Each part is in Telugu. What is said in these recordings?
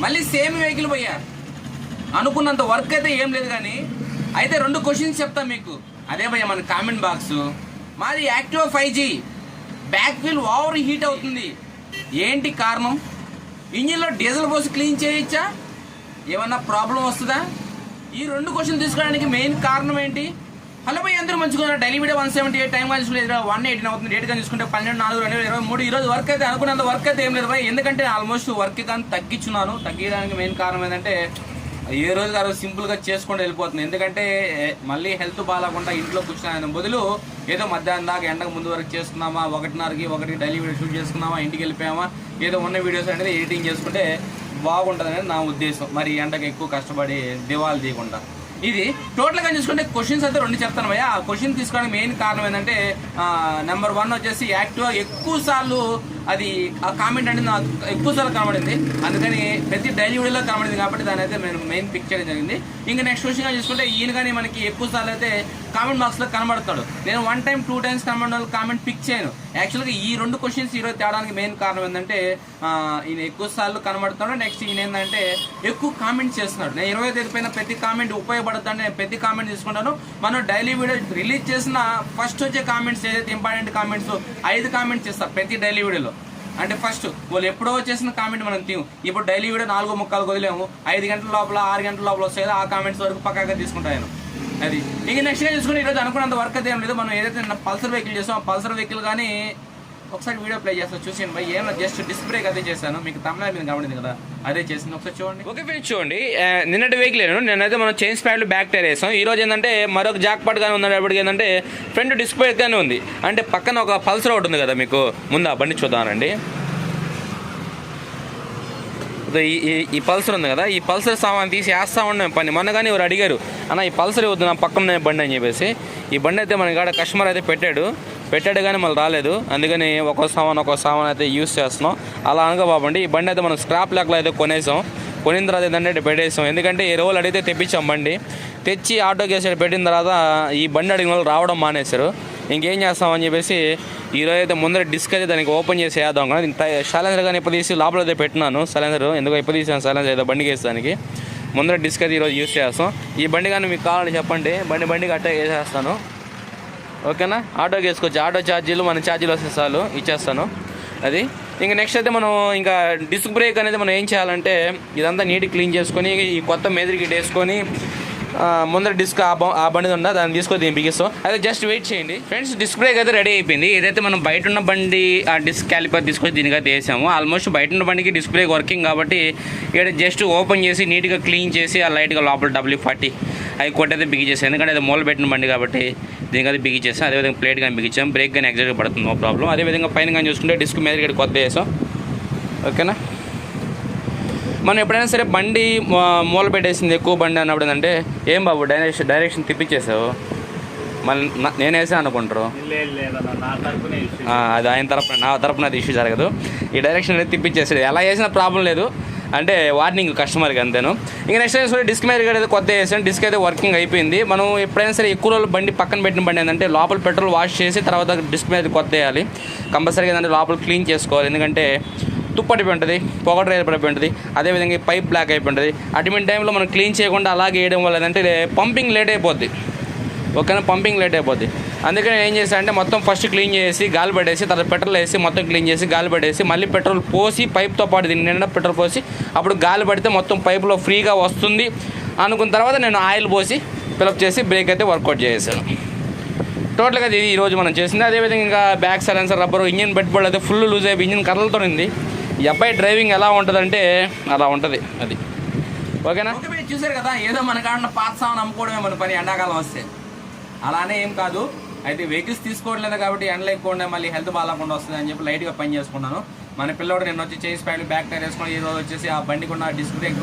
మళ్ళీ సేమ్ వెహికల్ పోయా, అనుకున్నంత వర్క్ అయితే ఏం లేదు. కానీ అయితే 2 క్వశ్చన్స్ చెప్తా మీకు. అదే భయ్య మన కామెంట్ బాక్స్. మాది Activa 5G, back wheel over heat అవుతుంది, ఏంటి కారణం? ఇంజిన్లో డీజిల్ పోసి క్లీన్ చేయొచ్చా? ఏమన్నా ప్రాబ్లం వస్తుందా? ఈ 2 క్వశ్చన్లు తీసుకోవడానికి మెయిన్ కారణం ఏంటి? హలో భయ్, అందరూ మంచిగా డైలీ వీడియో 178 టైం కానీ చూసుకుంటే 118 అవుతుంది. డేట్ కానీ చూసుకుంటే 12/4/2023. ఈరోజు వర్క్ అయితే అనుకున్నంత వర్క్ అయితే ఏం లేదు భయ్. ఎందుకంటే ఆల్మోస్ట్ వర్క్ కానీ తగ్గించున్నాను. తగ్గడానికి మెయిన్ కారణం ఏంటంటే ఏ రోజు ఆ రోజు సింపుల్గా చేసుకుంటూ వెళ్ళిపోతుంది. ఎందుకంటే మళ్ళీ హెల్త్ బాగాలేకుండా ఇంట్లో కూర్చున్న బదులు ఏదో మధ్యాహ్నం దాకా ఎండకు ముందు వరకు చేసుకున్నామా, 1:30కి డైలీ వీడియో షూట్ చేసుకున్నామా, ఇంటికి వెళ్ళిపోయామా, ఏదో ఉన్న వీడియోస్ అనేది ఎడిటింగ్ చేసుకుంటే బాగుంటుంది అనేది నా ఉద్దేశం. మరి ఎండకు ఎక్కువ కష్టపడి దివాలు తీయకుండా. ఇది టోటల్గా చూసుకుంటే క్వశ్చన్స్ అయితే 2 చెప్తాను భయ్య. ఆ క్వశ్చన్ తీసుకోవడానికి మెయిన్ కారణం ఏంటంటే నెంబర్ 1 వచ్చేసి యాక్టివా ఎక్కువ సార్లు అది ఆ కామెంట్ అనేది నాకు ఎక్కువ సార్లు కనబడింది. అందుకని ప్రతి డైలీ వీడియోలో కనబడింది కాబట్టి దాని అయితే నేను మెయిన్ పిక్ చేయడం జరిగింది. ఇంకా నెక్స్ట్ క్వశ్చన్గా చూసుకుంటే ఈయన కానీ మనకి ఎక్కువ సార్లు అయితే కామెంట్ బాక్స్లో కనబడతాడు. నేను 1 టైం 2 టైమ్స్ కనబడిన వాళ్ళు కామెంట్ పిక్ చేయను. యాక్చువల్గా ఈ 2 క్వశ్చన్స్ ఈరోజు తేడానికి మెయిన్ కారణం ఏంటంటే ఈయన ఎక్కువ సార్లు కనబడుతున్నాడు. నెక్స్ట్ ఈయన ఏంటంటే ఎక్కువ కామెంట్ చేస్తున్నాడు. నేను 20 తేదీ పైన ప్రతి కామెంట్ ఉపయోగపడుతుందని నేను ప్రతి కామెంట్ తీసుకుంటాను. మనం డైలీ వీడియో రిలీజ్ చేసిన ఫస్ట్ వచ్చే కామెంట్స్ ఏదైతే ఇంపార్టెంట్ కామెంట్స్ 5 కామెంట్స్ చేస్తాను ప్రతి డైలీ వీడియోలో. అంటే ఫస్ట్ వాళ్ళు ఎప్పుడో చేసిన కామెంట్ మనం తీము. ఇప్పుడు డైలీ వీడియో 4 ముక్కలు వదిలేము, 5 గంటల లోపల 6 గంటల లోపల వస్తాయో ఆ కామెంట్స్ వరకు పక్కాగా తీసుకుంటాను. అది ఇంక నెక్స్ట్గా చూసుకుని ఈరోజు అనుకున్నంత వర్క్ అయితే ఏం లేదు. మనం ఏదైతే పల్సర్ వెహికల్ చేసాం ఆ పల్సర్ వెహికల్ కానీ ఒకసారి వీడియో ప్లే చేస్తాను చూసేయండి భయ్. ఏమన్నా జస్ట్ డిస్క్ బ్రేక్ అదే చేశాను, మీకు తమిళ మీద కనబడింది కదా, అదే చేసింది. ఒకసారి చూడండి. ఓకే ఫ్రెండ్స్, చూడండి నిన్నటి వెహికల్ నేనైతే మనం చైన్స్ ప్యాడ్లు బ్యాక్ టైర్ వేసాం. ఈ రోజు ఏంటంటే మరొక జాక్ పాట్ కానీ ఉన్నప్పటికీ ఏంటంటే ఫ్రంట్ డిస్క్ బ్రేక్ కానీ ఉంది. అంటే పక్కన ఒక పల్సర్ ఒకటి ఉంది కదా, మీకు ముందు ఆ బండి చూద్దానండి. ఈ పల్సర్ ఉంది కదా, ఈ పల్సర్ సామాన్ తీసి వేస్తా ఉన్నాం పని. మొన్న కానీ ఎవరు అడిగారు అన్న ఈ పల్సర్ వద్దు నా పక్కన బండి అని చెప్పేసి. ఈ బండి అయితే మన కాడ కస్టమర్ అయితే పెట్టాడు కానీ మళ్ళీ రాలేదు. అందుకని ఒక్కో సామాన్ అయితే యూస్ చేస్తున్నాం. అలా అనగా బాబండి, ఈ బండి అయితే మనం స్క్రాప్ లెక్కలో అయితే కొనేసాం. కొనిన తర్వాత ఏంటంటే పెట్టేసాం. ఎందుకంటే ఈ రోజులు అడిగితే తెప్పించాం బండి. తెచ్చి ఆటో కేసు పెట్టిన తర్వాత ఈ బండి అడిగిన వాళ్ళు రావడం మానేశారు. ఇంకేం చేస్తామని చెప్పేసి ఈరోజు అయితే ముందర డిస్క్ అయితే దానికి ఓపెన్ చేసి వేద్దాం కదా. సైలెన్సర్ కానీ ఇప్పుడు తీసి లోపల అయితే పెట్టినాను. సైలెన్సర్ ఎందుకు ఇప్పుడు తీసాను సైలెన్సర్ అయితే బండికి వేసేదానికి. ముందర డిస్క్ అయితే ఈరోజు యూస్ చేస్తాం. ఈ బండి కానీ మీకు కావాలని చెప్పండి, బండికి అట్టే వేసేస్తాను. ఓకేనా? ఆటోకి వేసుకోవచ్చు. ఆటో ఛార్జీలు మన ఛార్జీలు వస్తే చాలు ఇచ్చేస్తాను. అది ఇంకా నెక్స్ట్ అయితే మనం ఇంకా డిస్క్ బ్రేక్ అనేది మనం ఏం చేయాలంటే ఇదంతా నీట్గా క్లీన్ చేసుకొని ఈ కొత్త మేదరికి వేసుకొని ముందర డిస్క్ ఆ బండి ఉందా దాన్ని తీసుకొని దీన్ని బిగిస్తాం. అయితే జస్ట్ వెయిట్ చేయండి ఫ్రెండ్స్. డిస్క్ బ్రేక్ అయితే రెడీ అయిపోయింది. ఏదైతే మనం బయట ఉన్న బండి ఆ డిస్క్ క్యాలిపర్ తీసుకొని దీనికైతే వేసాము. ఆల్మోస్ట్ బయట ఉన్న బండికి డిస్క్ బ్రేక్ వర్కింగ్ కాబట్టి ఇక్కడ జస్ట్ ఓపెన్ చేసి నీట్గా క్లీన్ చేసి ఆ లైట్గా లోపల W40 అవి కొట్టయితే బిగిచేసాం. ఎందుకంటే అది మూల పెట్టిన బండి కాబట్టి దీనికైతే బిగిచేసాం. అదేవిధంగా ప్లేట్ కానీ బిగించాం. బ్రేక్ కానీ ఎగ్జాక్ట్గా పడుతుంది, నో ప్రాబ్లం. అదేవిధంగా పైన కానీ చూసుకుంటే డిస్క్ మీద ఇక్కడ కొత్త వేసాం. ఓకేనా? మనం ఎప్పుడైనా సరే బండి మూల పెట్టేసింది ఎక్కువ బండి అన్నప్పుడు ఏంటంటే ఏం బాబు డైరెక్షన్ తిప్పించేసావు మళ్ళీ నేను వేసాను అనుకుంటారు. అది ఆయన తరపున, నా తరపున అది ఇష్యూ జరగదు. ఈ డైరెక్షన్ అనేది తిప్పించేసాడు. ఎలా వేసినా ప్రాబ్లం లేదు, అంటే వార్నింగ్ కస్టమర్కి అంతేను. ఇంకా నెక్స్ట్ టైం డిస్క్ మీద అయితే కొత్త వేసాను. డిస్క్ అయితే వర్కింగ్ అయిపోయింది. మనం ఎప్పుడైనా సరే ఎక్కువ రోజులు బండి పక్కన పెట్టిన బండి ఏంటంటే లోపల పెట్రోల్ వాష్ చేసి తర్వాత డిస్క్ మీద కొత్త వేయాలి. కంపల్సరీగా ఏంటంటే లోపల క్లీన్ చేసుకోవాలి. ఎందుకంటే తుప్పడిపోయి ఉంటుంది, పొగట ఏర్పడిపోయి ఉంటుంది. అదేవిధంగా పైప్ బ్లాక్ అయిపోయి ఉంటుంది. అటువంటి టైంలో మనం క్లీన్ చేయకుండా అలాగే వేయడం వల్ల ఏంటంటే పంపింగ్ లేట్ అయిపోద్ది. ఓకేనా? పంపింగ్ లేట్ అయిపోద్ది. అందుకని నేను ఏం చేశాను అంటే మొత్తం ఫస్ట్ క్లీన్ చేసి గాలి పట్టేసి తర్వాత పెట్రోల్ వేసి మొత్తం క్లీన్ చేసి గాలి పట్టేసి మళ్ళీ పెట్రోల్ పోసి పైప్తో పాటు దీన్ని నిండా పెట్రోల్ పోసి అప్పుడు గాలి పడితే మొత్తం పైపులో ఫ్రీగా వస్తుంది అనుకున్న తర్వాత నేను ఆయిల్ పోసి ఫిలప్ చేసి బ్రేక్ అయితే వర్కౌట్ చేసాను. టోటల్గా ఇది ఈరోజు మనం చేసింది. అదేవిధంగా ఇంకా back silencer rubber engine bed board అయితే ఫుల్ లూజ్ అయిపోయి ఇంజిన్ కర్రలతో ఉంది. ఈ అబ్బాయి డ్రైవింగ్ ఎలా ఉంటుందంటే అలా ఉంటుంది. అది ఓకేనా? ఓకే మీరు చూసారు కదా, ఏదో మన కాడ పాత సామాన్ అమ్ముకోవడమే మన పని ఎండాకాలం వస్తే. అలానే ఏం కాదు. అయితే వెహికల్స్ తీసుకోవట్లేదు కాబట్టి ఎండలో ఎక్కువ ఉండే మళ్ళీ హెల్త్ బాగాలేకుండా వస్తుంది అని చెప్పి లైట్గా పని చేసుకున్నాను. మన పిల్లడు నేను వచ్చి చైన్స్ ప్యాడ్లు బ్యాక్ టైర్ వేసుకొని ఈరోజు వచ్చేసి ఆ బండికి ఉన్న డిస్క్ బ్రేక్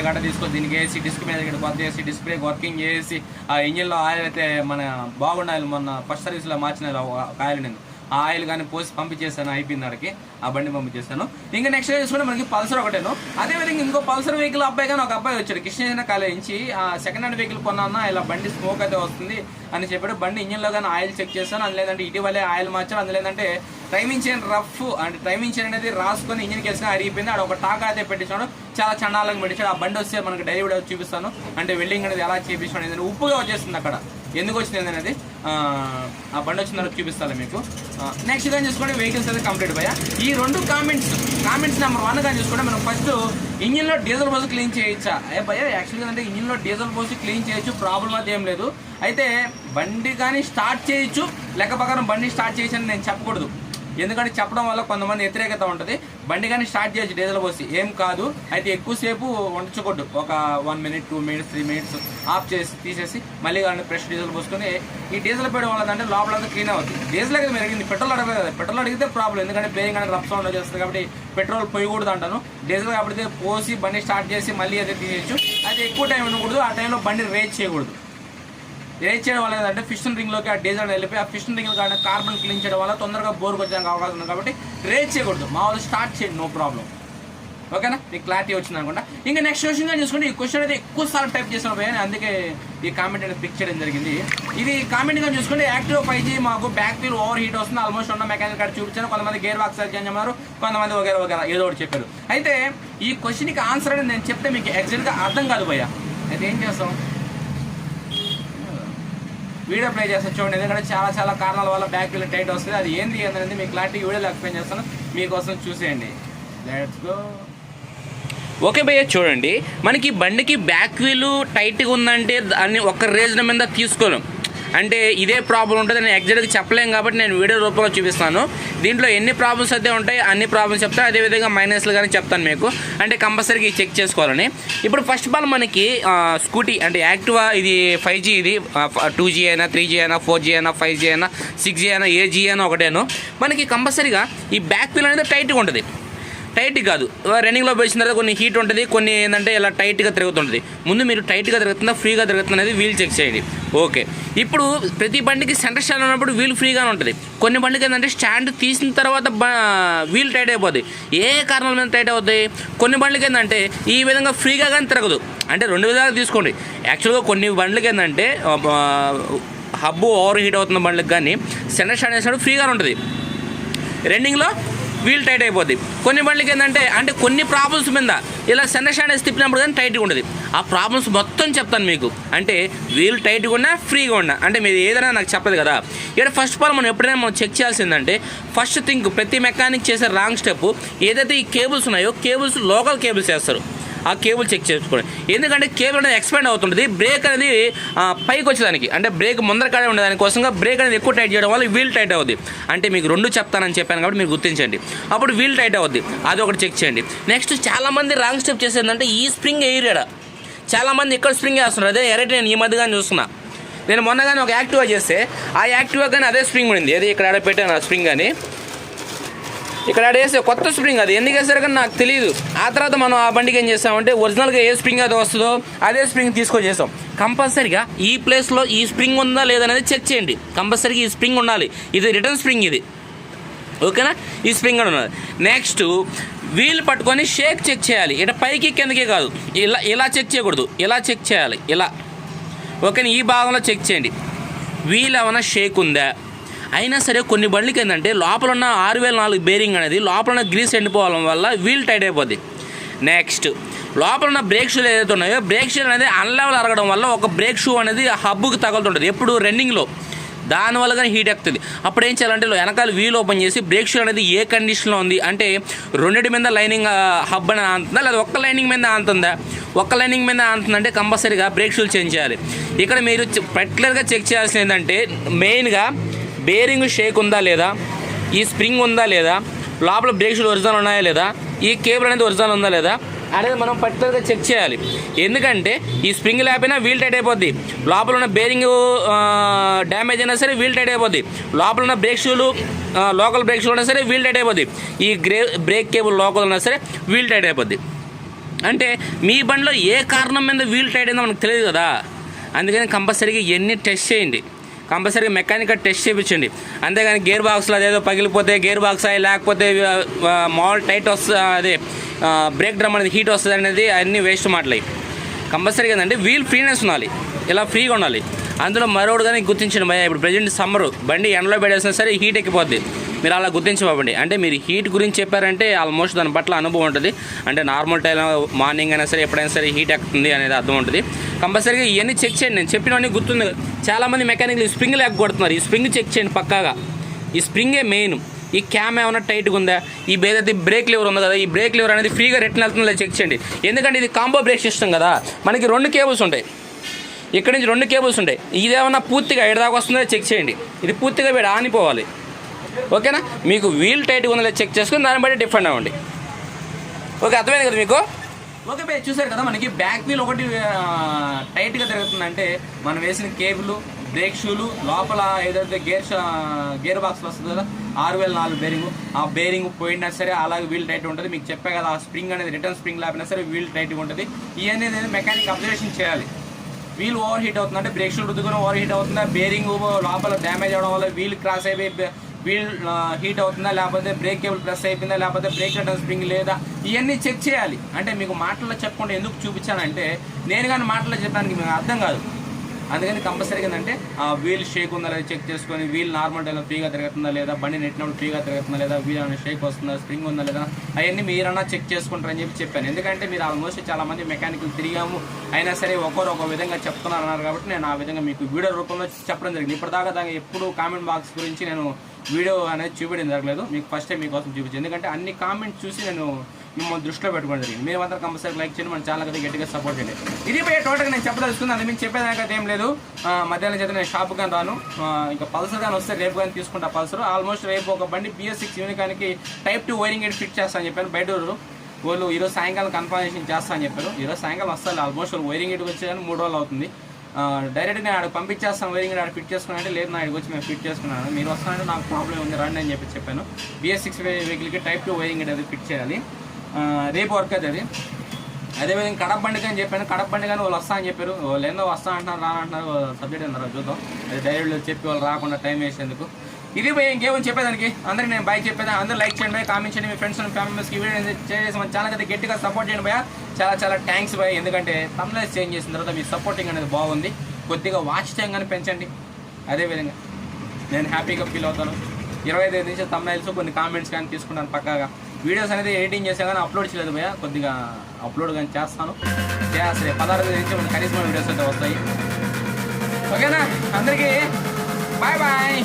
గడ్డ తీసుకొని దీనికి వేసి డిస్క్ మీద ఇక్కడ కొత్త వేసి డిస్క్ బ్రేక్ వర్కింగ్ చేసి ఆ ఇంజిన్లో ఆయిల్ అయితే మన బాగుండాలి. మొన్న ఫస్ట్ సర్వీస్లో మార్చిన ఆయిల్ నేను ఆ ఆయిల్ కానీ పోసి పంపించేసాను, అయిపోయింది అక్కడికి ఆ బండి పంపించేస్తాను. ఇంకా నెక్స్ట్ చూసుకుంటే మనకి పల్సర్ ఒకటేను. అదేవిధంగా ఇంకో పల్సర్ వెహికల్ అబ్బాయి కానీ ఒక అబ్బాయి వచ్చాడు కృష్ణ కాలేజ్ నుంచి. సెకండ్ హ్యాండ్ వెహికల్ కొన్నా, ఇలా బండి స్మోక్ అయితే వస్తుంది అని చెప్పాడు. బండి ఇంజిన్లో కానీ ఆయిల్ చెక్ చేస్తాను, అది లేదంటే ఇటీవలే ఆయిల్ మార్చాను, అది లేదంటే టైమింగ్ చైన్ రఫ్ అంటే టైమింగ్ చైన్ అనేది రాసుకొని ఇంజిన్కి వేసుకొని అరిగిపోయింది. అక్కడ ఒక టాకా అయితే పెట్టించాడు, చాలా చండాలంగా పెట్టించాడు. ఆ బండి వస్తే మనకి డైలీ వీడియో చూపిస్తాను, అంటే వెల్డింగ్ అనేది ఎలా చేపించాడు అనేది. ఉప్పుగా వచ్చేస్తుంది అక్కడ, ఎందుకు వచ్చింది అనేది ఆ బండి వచ్చిన తర్వాత చూపిస్తాను మీకు. నెక్స్ట్ కానీ చూసుకోండి వెహికల్స్ అయితే కంప్లీట్ భయ్యా. ఈ రెండు కామెంట్స్ నెంబర్ 1 కానీ చూసుకోండి. మనం ఫస్ట్ ఇంజిన్లో డీజిల్ పోసి క్లీన్ చేయొచ్చా భయ్యా? యాక్చువల్గా అంటే ఇంజిన్లో డీజిల్ పోసి క్లీన్ చేయొచ్చు, ప్రాబ్లం అది ఏం లేదు. అయితే బండి కానీ స్టార్ట్ చేయొచ్చు, లెక్క ప్రకారం బండి స్టార్ట్ చేయొచ్చు అని నేను చెప్పకూడదు, ఎందుకంటే చెప్పడం వల్ల కొంతమంది వ్యతిరేకత ఉంటుంది. బండి కానీ స్టార్ట్ చేయొచ్చు డీజిల్ పోసి, ఏం కాదు. అయితే ఎక్కువసేపు ఉంచకూడదు, ఒక 1 minute 2 minutes 3 minutes ఆఫ్ చేసి తీసేసి మళ్ళీ కానీ ఫ్రెష్ డీజిల్ పోసుకొని. ఈ డీజిల్ పోయడం వల్ల అంటే లోపలంతా క్లీన్ అవుతుంది. డీజిల్ అయితే మీరు అడిగింది, పెట్రోల్ అడగలేదు కదా. పెట్రోల్ అడిగితే ప్రాబ్లం, ఎందుకంటే బేరింగ్ అనేది రఫ్ సౌండ్ వచ్చేస్తుంది కాబట్టి పెట్రోల్ పోయకూడదు అంటాను. డీజిల్ కాబట్టి పోసి బండి స్టార్ట్ చేసి మళ్ళీ అయితే తీసేయచ్చు. అయితే ఎక్కువ టైం ఉండకూడదు, ఆ టైంలో బండి రేజ్ చేయకూడదు. రేజ్ చేయడం వల్ల ఏంటంటే ఫిషన్ రింగ్లోకి ఆ డీజిల్ వెళ్ళిపోయి ఆ ఫిషన్ రింగ్ కానీ కార్బన్ క్లీన్ చేయడం వల్ల తొందరగా బోర్కి వచ్చడానికి అవకాశం ఉంది. కాబట్టి రేజ్ చేయకూడదు, మామూలు స్టార్ట్ చేయండి, నో ప్రాబ్లం. ఓకేనా, మీకు క్లారిటీ వచ్చింది అనుకుంటా. ఇంకా నెక్స్ట్ క్వశ్చన్గా చూసుకుంటే ఈ క్వశ్చన్ అయితే ఎక్కువ సార్లు టైప్ చేసిన పోయాను, అందుకే ఈ కామెంట్ అనేది పిక్ చేయడం జరిగింది. ఇది కామెంట్గా చూసుకుంటే యాక్టివ్ 5G మాకు బ్యాక్ వీల్ ఓవర్ హీట్ వస్తుంది, ఆల్మోస్ట్ ఉన్న మెకానిక్ కార్డ్ చూపించాను. కొంతమంది గేర్ బాక్స్ చేంజ్ అన్నారు, కొంతమంది వగేరా ఏదో ఒకటి చెప్పారు. అయితే ఈ క్వశ్చన్కి ఆన్సర్ అనేది నేను చెప్తే మీకు ఎగ్జాక్ట్గా అర్థం కాదు భయ్యా. అయితే ఏం చేస్తాం, వీడియో ప్లే చేస్తాను చూడండి, ఎందుకంటే చాలా కారణాల వల్ల బ్యాక్ వీల్ టైట్ వస్తుంది. అది ఏంది అనేది మీకు క్లారిటీ వీడియోలో ఎక్స్ప్లెయిన్ చేస్తాను, మీకోసం చూసేయండి. Let's go. ఓకే భయ్య, చూడండి మనకి బండికి బ్యాక్ వీల్ టైట్గా ఉందంటే దాన్ని ఒక రీజన్ మీద తీసుకోలేం, అంటే ఇదే ప్రాబ్లం ఉంటుంది నేను ఎగ్జాక్ట్గా చెప్పలేం. కాబట్టి నేను వీడియో రూపంలో చూపిస్తాను. దీంట్లో ఎన్ని ప్రాబ్లమ్స్ అయితే ఉంటాయి అన్ని ప్రాబ్లమ్స్ చెప్తాను, అదేవిధంగా మైనస్లు కానీ చెప్తాను మీకు, అంటే కంపల్సరీగా చెక్ చేసుకోవాలని. ఇప్పుడు ఫస్ట్ ఆఫ్ ఆల్ మనకి స్కూటీ అంటే యాక్టివా ఇది 5G, ఇది 2G అయినా 3G అయినా 4G అయినా 5G అయినా 6G అయినా ఏ G అయినా ఒకటేను. మనకి కంపల్సరీగా ఈ బ్యాక్ వీల్ అనేది టైట్గా ఉంటుంది. టైట్ కాదు, రన్నింగ్లో వేసిన తర్వాత కొన్ని హీట్ ఉంటుంది, కొన్ని ఏంటంటే ఇలా టైట్గా తిరుగుతుంటుంది. ముందు మీరు టైట్గా తిరుగుతుందా ఫ్రీగా తిరుగుతుంది అనేది వీల్ చెక్ చేయండి. ఓకే, ఇప్పుడు ప్రతి బండికి సెంటర్ స్టాండ్ ఉన్నప్పుడు వీల్ ఫ్రీగానే ఉంటుంది. కొన్ని బండికి ఏంటంటే స్టాండ్ తీసిన తర్వాత వీల్ టైట్ అయిపోద్ది. ఏ కారణాల మీద టైట్ అవుతాయి? కొన్ని బండ్లకి ఏంటంటే ఈ విధంగా ఫ్రీగా కానీ తిరగదు. అంటే రెండు విధాలుగా తీసుకోండి. యాక్చువల్గా కొన్ని బండ్లకి ఏంటంటే హబ్బు ఓవర్ హీట్ అవుతున్న బండ్లకి కానీ సెంటర్ స్టాండ్ వేసినప్పుడు ఫ్రీగానే ఉంటుంది, రన్నింగ్లో వీల్ టైట్ అయిపోద్ది. కొన్ని బండ్లకి ఏంటంటే అంటే కొన్ని ప్రాబ్లమ్స్ మీద ఇలా సెంటర్ స్టాండ్ వేసి తిప్పినప్పుడు కానీ టైట్గా ఉంటుంది. ఆ ప్రాబ్లమ్స్ మొత్తం చెప్తాను మీకు, అంటే వీల్ టైట్గా ఉన్నా ఫ్రీగా ఉన్నా, అంటే మీరు ఏదైనా నాకు చెప్పదు కదా. ఇక్కడ ఫస్ట్ ఆఫ్ ఆల్ మనం ఎప్పుడైనా మనం చెక్ చేయాల్సిందంటే ఫస్ట్ థింక్ ప్రతి మెకానిక్ చేసే రాంగ్ స్టెప్ ఏదైతే ఈ కేబుల్స్ ఉన్నాయో కేబుల్స్ లోకల్ కేబుల్స్ వేస్తారు. ఆ కేబుల్ చెక్ చేసుకోండి, ఎందుకంటే కేబుల్ అనేది ఎక్స్పాండ్ అవుతుంటుంది. బ్రేక్ అనేది పైకి వచ్చేదానికి, అంటే బ్రేక్ ముందర కాడే ఉండేదానికోసంగా బ్రేక్ అనేది ఎక్కువ టైట్ చేయడం వల్ల వీల్ టైట్ అవుద్ది. అంటే మీకు రెండు చెప్తానని చెప్పాను కాబట్టి మీరు గుర్తించండి, అప్పుడు వీల్ టైట్ అవుద్ది. అది ఒకటి చెక్ చేయండి. నెక్స్ట్ చాలామంది రాంగ్ స్టెప్ చేసేదంటే ఈ స్ప్రింగ్ ఎయిరాడ, చాలామంది ఇక్కడ స్ప్రింగ్ వేస్తున్నారు. అదే ఎరైట్ నేను ఈ మధ్యగానే చూస్తున్నా. నేను మొన్నగానే ఒక యాక్టివా చేస్తే ఆ యాక్టివా కానీ అదే స్ప్రింగ్ ఉండింది, అది ఇక్కడ పెట్టాను ఆ స్ప్రింగ్ అని, ఇక్కడ వేసే కొత్త స్ప్రింగ్ అది ఎందుకు వేసారు కానీ నాకు తెలియదు. ఆ తర్వాత మనం ఆ బండికి ఏం చేస్తామంటే ఒరిజినల్గా ఏ స్ప్రింగ్ అది వస్తుందో అదే స్ప్రింగ్ తీసుకొని చేస్తాం. కంపల్సరీగా ఈ ప్లేస్లో ఈ స్ప్రింగ్ ఉందా లేదనేది చెక్ చేయండి. కంపల్సరీగా ఈ స్ప్రింగ్ ఉండాలి, ఇది రిటర్న్ స్ప్రింగ్ ఇది, ఓకేనా? ఈ స్ప్రింగ్ అని ఉన్నది. నెక్స్ట్ వీల్ పట్టుకొని షేక్ చెక్ చేయాలి. ఇట పైకి కిందకే కాదు, ఇలా చెక్ చేయకూడదు, ఇలా చెక్ చేయాలి, ఇలా, ఓకేనా? ఈ భాగంలో చెక్ చేయండి వీల్ ఏమైనా షేక్ ఉందా. అయినా సరే కొన్ని బండ్లకి ఏంటంటే లోపల ఉన్న 6004 బేరింగ్ అనేది లోపల ఉన్న గ్రీస్ ఎండిపోవడం వల్ల వీల్ టైట్ అయిపోద్ది. నెక్స్ట్ లోపల ఉన్న బ్రేక్ షూలు ఏదైతే ఉన్నాయో బ్రేక్ షూ అనేది అన్లెవెల్ అరగడం వల్ల ఒక బ్రేక్ షూ అనేది హబ్బుకి తగులుతుంటుంది ఎప్పుడు రన్నింగ్లో, దానివల్ల కానీ హీట్ ఎక్కుతుంది. అప్పుడు ఏం చేయాలంటే వెనకాల వీల్ ఓపెన్ చేసి బ్రేక్ షూ అనేది ఏ కండిషన్లో ఉంది, అంటే రెండింటి మీద లైనింగ్ హబ్ అని ఆనుతుందా లేదా ఒక్క లైనింగ్ మీద ఆనుతుందా. ఒక్క లైనింగ్ మీద ఆనుతుందంటే కంపల్సరీగా బ్రేక్ షూలు చేంజ్ చేయాలి. ఇక్కడ మీరు పర్టికులర్గా చెక్ చేయాల్సింది ఏంటంటే మెయిన్గా బేరింగ్ షేక్ ఉందా లేదా, ఈ స్ప్రింగ్ ఉందా లేదా, లోపల బ్రేక్ షూలు ఒరిజినల్ ఉన్నాయా లేదా, ఈ కేబుల్ అనేది ఒరిజినల్ ఉందా లేదా అనేది మనం పర్టికులర్గా చెక్ చేయాలి. ఎందుకంటే ఈ స్ప్రింగ్ లేకపోయినా వీల్ టైట్ అయిపోద్ది, లోపల ఉన్న బేరింగ్ డ్యామేజ్ అయినా సరే వీల్ టైట్ అయిపోద్ది, లోపల ఉన్న బ్రేక్ షూలు లోకల్ బ్రేక్ షూలు అయినా సరే వీల్ టైట్ అయిపోద్ది, ఈ బ్రేక్ కేబుల్ లోకల్ ఉన్నా సరే వీల్ టైట్ అయిపోద్ది. అంటే మీ బండిలో ఏ కారణం మీద వీల్ టైట్ అయిందో మనకు తెలియదు కదా. అందుకని కంపల్సరీగా ఇవన్నీ టెస్ట్ చేయండి. కంపల్సరీగా మెకానికల్ టెస్ట్ చేయించండి. అంతేగాని గేర్ బాక్స్లో అదేదో పగిలిపోతే గేర్ బాక్స్ అయ్యి లేకపోతే మాల్ టైట్ వస్తుంది, అదే బ్రేక్ డ్రమ్ అనేది హీట్ వస్తుంది అనేది అన్నీ వేస్ట్ మాటలు. కంపల్సరీగా ఏంటంటే వీల్ ఫ్రీనెస్ ఉండాలి, ఇలా ఫ్రీగా ఉండాలి. అందులో మరొకటి కానీ గుర్తించండి భయ్యా, ఇప్పుడు ప్రజెంట్ సమ్మరు బండి ఎండలో పెట్టేసినా సరే హీట్ ఎక్కిపోద్ది, మీరు అలా గుర్తించబోండి. అంటే మీరు హీట్ గురించి చెప్పారంటే ఆల్మోస్ట్ దాని పట్ల అనుభవం ఉంటుంది. అంటే నార్మల్ టైం మార్నింగ్ అయినా సరే ఎప్పుడైనా సరే హీట్ ఎక్కుతుంది అనేది అర్థం ఉంటుంది. కంపల్సరీగా ఇవన్నీ చెక్ చేయండి. నేను చెప్పినవన్నీ గుర్తుంది. చాలామంది మెకానిక్లు స్ప్రింగ్ లేక కొడుతున్నారు. ఈ స్ప్రింగ్ చెక్ చేయండి పక్కాగా. ఈ స్ప్రింగే మెయిన్. ఈ క్యామ్ ఏమైనా టైట్గా ఉందా, ఈ ఏదైతే బ్రేక్ లివర్ ఉంది కదా, ఈ బ్రేక్ లివర్ అనేది ఫ్రీగా రిటర్న్ వెళ్తుందో చెక్ చేయండి. ఎందుకంటే ఇది కాంబో బ్రేక్ సిస్టమ్ కదా, మనకి 2 కేబుల్స్ ఉంటాయి, ఇక్కడ నుంచి 2 కేబుల్స్ ఉంటాయి. ఇదేమన్నా పూర్తిగా ఎడదాకా వస్తుందో చెక్ చేయండి. ఇది పూర్తిగా వీడు ఆనిపోవాలి. ఓకేనా? మీకు వీల్ టైట్గా ఉందో చెక్ చేసుకుని దాన్ని బట్టి డిఫరెంట్ అవ్వండి. ఓకే, అర్థమైంది కదా మీకు? ఓకే భయ్య, చూసారు కదా మనకి బ్యాక్ వీల్ ఒకటి టైట్గా తిరుగుతుందంటే మనం వేసిన కేబుల్, బ్రేక్ షూలు, లోపల ఏదైతే గేర్ బాక్స్లో వస్తుంది కదా 6004 బేరింగ్, ఆ బేరింగ్ పోయినా సరే అలాగే వీల్ టైట్ ఉంటుంది. మీకు చెప్పే కదా ఆ స్ప్రింగ్ అనేది రిటర్న్ స్ప్రింగ్ లేకపోయినా సరే వీల్ టైట్గా ఉంటుంది. ఇవన్నీ మెకానిక్ అబ్జర్వేషన్ చేయాలి. వీల్ ఓవర్ హీట్ అవుతుందంటే బ్రేక్ షూల్ రుద్దుకుని ఓవర్ హీట్ అవుతుందా, బేరింగ్ లోపల డ్యామేజ్ అవడం వల్ల వీల్ క్రాస్ అయిపోయి వీల్ హీట్ అవుతుందా, లేకపోతే బ్రేక్ కేబుల్ ప్రెస్ అయిపోయిందా, లేకపోతే బ్రేక్ రిటర్న్ స్ప్రింగ్ లేదా, ఇవన్నీ చెక్ చేయాలి. అంటే మీకు మాటల్లో చెప్పకుండా ఎందుకు చూపించానంటే నేను కానీ మాటల్లో చెప్పడానికి మీకు అర్థం కాదు. అందుకని కంపల్సరీగా ఏంటంటే ఆ వీల్ షేక్ ఉందా లేదా చెక్ చేసుకొని, వీల్ నార్మల్ టైంలో ఫ్రీగా తిరుగుతుందా లేదా, బండి నెట్టినప్పుడు ఫ్రీగా తిరుగుతుందా లేదా, వీల్ ఏమైనా షేక్ వస్తుందా, స్ప్రింగ్ ఉందా లేదా, అవన్నీ మీరన్నా చెక్ చేసుకుంటారని చెప్పాను. ఎందుకంటే మీరు ఆల్మోస్ట్ చాలామంది మెకానికల్ తిరిగాము అయినా సరే ఒకరు ఒక విధంగా చెప్తున్నారు అన్నారు కాబట్టి నేను ఆ విధంగా మీకు వీడియో రూపంలో చెప్పడం జరిగింది. ఇప్పటిదాకా ఎప్పుడు కామెంట్ బాక్స్ గురించి నేను వీడియో అనేది చూపించడం జరగలేదు. మీకు ఫస్ట్ టైం మీకోసం చూపించాను. ఎందుకంటే అన్ని కామెంట్స్ చూసి నేను మిమ్మల్ని దృష్టిలో పెట్టుకోవడం జరిగింది. మీరు మాత్రం కంపల్సరీ లైక్ చేయండి, మన ఛానల్ అయితే గట్టిగా సపోర్ట్ చేయండి. ఇది పోయే టోటల్గా నేను చెప్పదలుచుకుంది. అది మీకు చెప్పేదానికైతే ఏం లేదు. మధ్యాహ్నం చేత నేను షాప్ కానీ రాను. ఇంకా పల్సర్ కానీ వస్తే రేపు కానీ తీసుకుంటా పల్సర్. ఆల్మోస్ట్ రేపు ఒక బండి BS6 యూనికానికి Type 2 వైరింగ్ అయితే ఫిట్ చేస్తాను చెప్పాను. బయట వాళ్ళు ఈరోజు సాయంకాలం కన్ఫర్మేషన్ చేస్తా అని చెప్పారు. ఈరోజు సాయంకాలం వస్తారు. ఆల్మోస్ట్ వైరింగ్ ఇటుకు వచ్చేదాన్ని 3 రోజులు అవుతుంది. డైరెక్ట్ నేను ఆడ పంపించేస్తాను వైరింగ్ ఆడ ఫిట్ చేసుకున్నా అంటే లేదు, నా ఇక్కడికి వచ్చి మేము ఫిట్ చేసుకున్నాను, మీరు వస్తానంటే నాకు ప్రాబ్లం ఉంది రండి అని చెప్పాను. BS6 వెహికల్కి Type 2 వైరింగ్ అది ఫిట్ చేయాలి. రేపు వర్క్ అవుతుంది. అదేవిధంగా కడప బండికి అని చెప్పాను. కడప బండి కానీ వాళ్ళు వస్తా అని చెప్పారు. వాళ్ళు ఏందో వస్తా అంటున్నారు రానంటున్నారు, సబ్జెక్ట్ అన్నారు చూద్దాం. అది డైరెక్ట్లో చెప్పి వాళ్ళు రాకుండా టైం వేసేందుకు. ఇది పోయి ఇంకేమని చెప్పేదానికి అందరికీ నేను బాయ్ చెప్పేదాన్ని. అందరూ లైక్ చేయండి భయ, కామెంట్ చేయండి, మీ ఫ్రెండ్స్ అండ్ ఫ్యామిలీ మెంబర్స్కి వీడియో చేసి మన ఛానల్ అయితే గట్టిగా సపోర్ట్ చేయండి భయ. చాలా చాలా థ్యాంక్స్ భయ. ఎందుకంటే తమ్నైల్స్ చేంజ్ చేసిన తర్వాత మీ సపోర్టింగ్ అనేది బాగుంది. కొద్దిగా వాచ్ టైం కానీ పెంచండి. అదేవిధంగా నేను హ్యాపీగా ఫీల్ అవుతాను. 25 నుంచి తమ్నైల్స్ కొన్ని కామెంట్స్ కానీ తీసుకుంటాను పక్కాగా. వీడియోస్ అనేది ఎడిటింగ్ చేసా కానీ అప్లోడ్ చేయలేదు భయ, కొద్దిగా అప్లోడ్ కానీ చేస్తాను. చేయాల్సి 16 నుంచి మన కనీసం వీడియోస్ అయితే వస్తాయి. ఓకేనా? అందరికీ బాయ్ బాయ్.